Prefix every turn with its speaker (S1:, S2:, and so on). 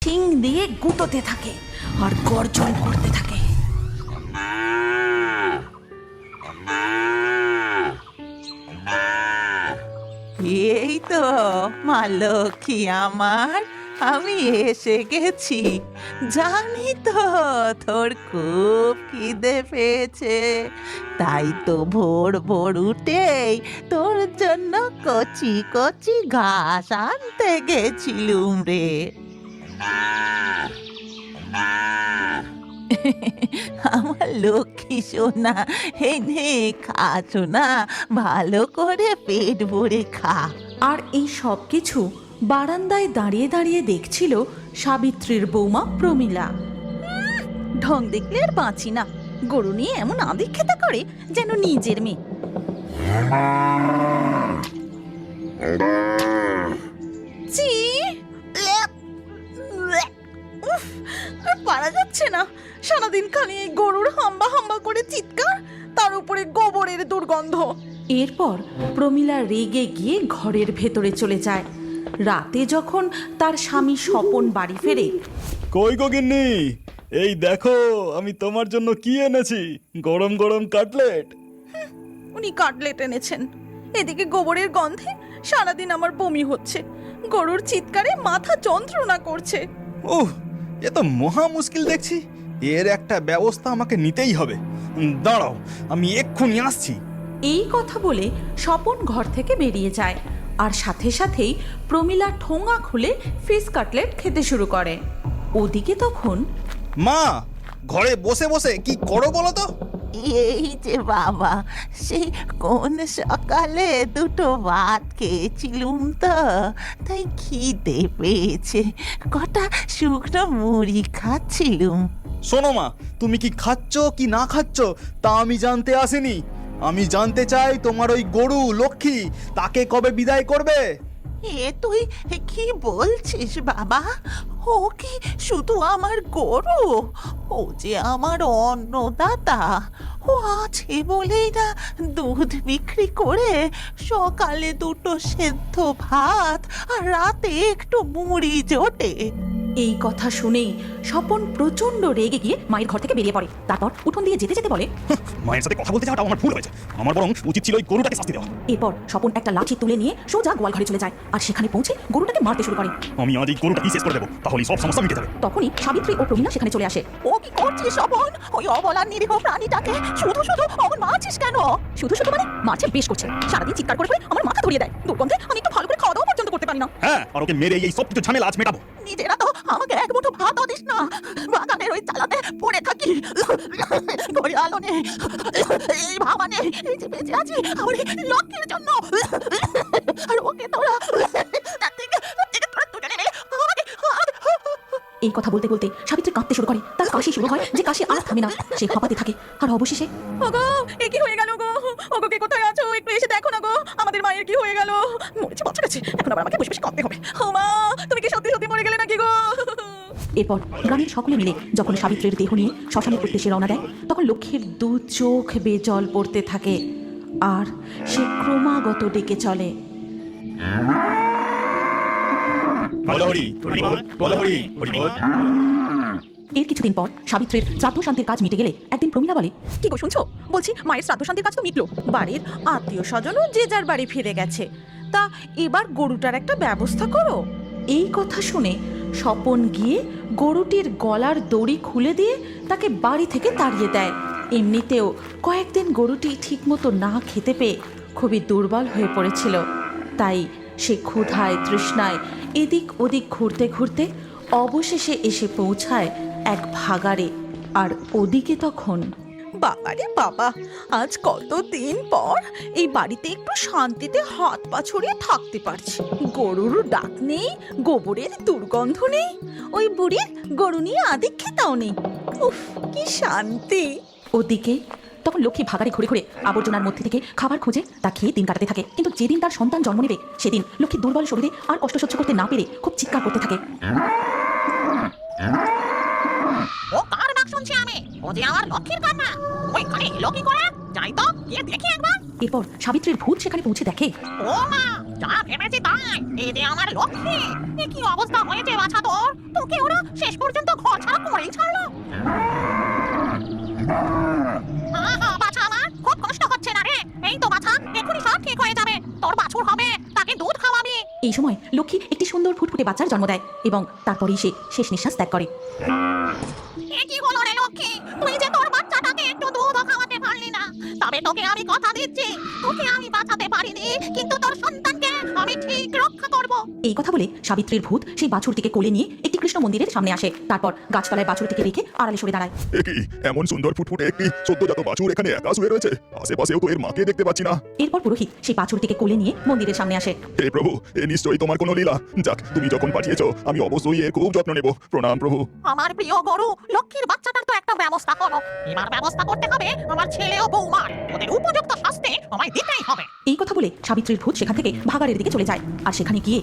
S1: শিং দিয়ে গুঁতোতে থাকে আর গর্জন করতে থাকে।
S2: এই তো মা লক্ষ্মী আমার, আমি এসে গেছি। জানি তো তোর খুব খিদে পেয়েছে, তাই তো ভোর ভোর উঠেই তোর জন্য কচি কচি ঘাস আনতে গেছিলুম রে। আমার লক্ষ্মী সোনা, এই নে খা সোনা, ভালো করে পেট ভরে খা।
S1: আর এই সব কিছু বারান্দায় দাঁড়িয়ে দাঁড়িয়ে দেখছিল সাবিত্রীর বৌমা প্রমীলা। ঢং দেখলে আর বাঁচি না, গরু নিয়ে এমন আদিক্ষেতা করে যেন নিজের মেয়ে। চি, ল্যাপ, ল্যাপ, উফ, আর পারা যাচ্ছে না। সারাদিন খালি এই গরুর হাম্বা হাম্বা করে চিৎকার, তার উপরে গোবরের দুর্গন্ধ। এরপর প্রমীলা রেগে গিয়ে ঘরের ভেতরে চলে যায়। রাতে যখন তার স্বামী স্বপন বাড়ি ফেরে,
S3: কই গো গিন্নি, এই দেখো আমি তোমার জন্য কি এনেছি, গরম গরম কাটলেট।
S1: উনি কাটলেট এনেছেন, এদিকে গোবরের গন্ধে সারাদিন আমার বমি হচ্ছে, গরুর চিৎকারে মাথা যন্ত্রণা করছে।
S3: ওহ, এ তো মহা মুশকিল দেখছি। এর একটা ব্যবস্থা আমাকে নিতেই হবে। দাঁড়াও, আমি এক্ষুনি আসছি।
S1: এই কথা বলে স্বপন ঘর থেকে বেরিয়ে যায়, আর সাথে সাথেই প্রমীলা ঠোঙা খুলে ফিশ কাটলেট খেতে শুরু করে। ওদিকে তখন
S3: মা, ঘরে বসে বসে কি করো বলো তো?
S2: এই যে বাবা, সেই কোন সকালে দুটো ভাত খেয়েছিলুম তো, তাই খিদে পেয়েছে, কটা শুকনো মুড়ি খাচ্ছিলুম।
S3: শোনো মা, তুমি কি খাচ্ছ কি না খাচ্ছ তা আমি জানতে আসিনি। আমি জানতে চাই তোমার ওই গরু লক্ষ্মী, তাকে কবে বিদায় করবে?
S2: এ তুই কি বলছিস বাবা? ও কি শুধু আমার গরু? ও যে আমার অন্নদাতা। ও আছে বলেই না দুধ বিক্রি করে সকালে দুটো সেদ্ধ ভাত আর রাতে একটু মুড়ি জোটে।
S1: এই কথা শুনেই স্বপন প্রচন্ড রেগে গিয়ে মায়ের ঘর থেকে বেরিয়ে পড়ে। তারপর উঠোন দিয়ে যেতে যেতে বলে,
S3: মায়ের সাথে কথা বলতে যাওয়াটা আমার ভুল হয়েছে, আমার বরং উচিত ছিল ওই গরুটাকে শাস্তি দেওয়া।
S1: এরপর স্বপন একটা লাঠি তুলে নিয়ে সোজা গোয়াল ঘরে চলে যায়, আর সেখানে পৌঁছে গরুটাকে মারতে শুরু করে।
S3: আমি আজ এই গরুটাকে শেষ করে দেবো, তাহলেই সব সমস্যা মিটে যাবে।
S1: তখনই সাবিত্রী ও প্রমীলা সেখানে চলে আসে।
S2: ও কি করছিস স্বপন? ওই অবলা নিরীহ প্রাণীটাকে শুধু শুধু অমন মারছিস কেন?
S1: শুধু শুধু মানে মারছে বেশ করছে, সারাদিন চিৎকার করে করে আমার মাথা ধরিয়ে দেয়। দুর্গন্ধে আমি একটু ভালো করে খাওয়া দাওয়া পর্যন্ত করতে পারি না।
S3: হ্যাঁ, আর ওকে মেরে এই সব কিছু ঝামেলা আজ মেটাবো।
S2: নিজেরা তো আমাকে এক মুঠো ভাতও দিস না, বাগানের ওই চালাতে পড়ে থাকি। ঘরে আলো নেই, এই ভাবা নেই, এই যে বেঁচে আছি আমার এই লক্ষ্মীর জন্য। আর ওকে তোরা তার থেকে তোরা তুলে নেবে আমাকে।
S1: এই কথা বলতে বলতে সাবিত্রী কাঁদতে শুরু করে। তার কাশি শুরু হয়, যে কাশি আর থামে না। সে হাঁপাতে থাকে, আর অবশেষে, ওগো এ কি হয়ে গেল গো? ওগো কে কোথায় আছো? একটু এসে দেখো না গো, আমাদের মায়ের কি হয়ে গেল? মরেছে বাচ্চা কাছে, এখন আবার আমাকে বসে বসে কাঁদতে হবে। ও মা, তুমি কি সত্যি সত্যি মরে গেলে নাকি গো? এরপর গ্রামের সকলে মিলে যখন সাবিত্রীর দেহ নিয়ে শ্মশানের উদ্দেশ্যে রওনা দেয়, তখন লক্ষ্মীর দু চোখ বেজল পড়তে থাকে, আর সে ক্রমাগত ডেকে চলে। এর কিছুদিন পর সাবিত্রীর শ্রাদ্ধ শান্তির কাজ মিটে গেলে একদিন প্রমীলা বলে, কি গো শুনছো? বলছি মায়ের শ্রাদ্ধ শান্তির কাজ তো মিটলো, বাড়ির আত্মীয় স্বজনও যে যার বাড়ি ফিরে গেছে, তা এবার গরুটার একটা ব্যবস্থা করো। এই কথা শুনে স্বপন গিয়ে গরুটির গলার দড়ি খুলে দিয়ে তাকে বাড়ি থেকে তাড়িয়ে দেয়। এমনিতেও কয়েকদিন গরুটি ঠিকমতো না খেতে পেয়ে খুবই দুর্বল হয়ে পড়েছিল, তাই সে ক্ষুধায় তৃষ্ণায় এদিক ওদিক ঘুরতে ঘুরতে অবশেষে এসে পৌঁছায় এক ভাগাড়ে। আর ওদিকে তখন, বাবারে বাবা, আজ কতদিন পর এই বাড়িতে একটু শান্তিতে হাত পা ছড়িয়ে থাকতে পারছি। গরুর ডাক নেই, গোবরের দুর্গন্ধ নেই, ওই বুড়ির গরু নিয়ে আদিক্ষেতাও নেই। উফ, কি শান্তি। ওদিকে তখন লক্ষ্মী ভাগাড়ে ঘুরে ঘুরে আবর্জনার মধ্যে থেকে খাবার খুঁজে তা খেয়ে দিন কাটাতে থাকে। কিন্তু যেদিন তার সন্তান জন্ম নেবে, সেদিন লক্ষ্মী দুর্বল শরীরে আর কষ্ট সহ্য করতে না পেরে খুব চিৎকার করতে থাকে।
S4: ও কার ডাক শুনছি আমি? ও যে আমার লক্ষ্মীর কান্না। ওইখানে এলো কি করে? যাই তো, গিয়ে দেখি একবার।
S1: এরপর সাবিত্রীর ভূত সেখানে পৌঁছে দেখে,
S4: ও মা, যা ভেবেছি তাই। এই যে আমার লক্ষ্মী, এ কি অবস্থা হয়েছে বাছা তোর? তোকে ওরা শেষ পর্যন্ত ঘর ছাড়া করেই ছাড়লো। আহা, বাছা আমার খুব কষ্ট হচ্ছে না রে। এই তো বাছা, এক্ষুনি সব ঠিক হয়ে যাবে। তোর বাছুর হবে, তাকে দুধ খাওয়াবি।
S1: এই সময় লক্ষ্মী একটি সুন্দর ফুটফুটে বাচ্চার জন্ম দেয় এবং তারপরেই সে শেষ নিঃশ্বাস ত্যাগ করে।
S4: এ কি হলো রে লক্ষ্মী? তুই যে তোর বাচ্চাটাকে একটু দুধও খাওয়াতে পারলি না। তবে তোকে আমি কথা দিচ্ছি, তোকে আমি বাঁচাতে পারিনি, কিন্তু তোর সন্তানকে আমি ঠিক রক্ষা করব।
S1: এই কথা বলে সাবিত্রীর ভূত সেই বাছুরটিকে কোলে নিয়ে একটি কৃষ্ণ মন্দিরের সামনে আসে। তারপর গাছতলায় বাছুরটিকে রেখে আড়ালে সরে দাঁড়ায়।
S5: এ কি এমন সুন্দর ফুটফুটে একটি সদ্যজাত বাছুর এখানে একা শুয়ে রয়েছে? আশেপাশেও তো এর মাকে দেখতে পাচ্ছি না।
S1: এরপর পুরোহিত সেই বাছুরটিকে কোলে নিয়ে মন্দিরের সামনে আসে।
S5: হে প্রভু, এ নিশ্চয়ই তোমার কোনো লীলা। যাক, তুমি যখন পাঠিয়েছো আমি অবশ্যই এর খুব যত্ন নেব। প্রণাম প্রভু।
S4: আমার প্রিয় গরু লক্ষ্মীর বাচ্চাটার তো একটা ব্যবস্থা করো। এবার ব্যবস্থা করতে হবে আমার ছেলে ও বৌমার। ওদের উপযুক্ত শাস্তি আমায় দিতেই হবে।
S1: এই কথা বলে সাবিত্রীর ভূত সেখান থেকে ভাগাড়ের দিকে চলে যায়। আর সেখানে গিয়ে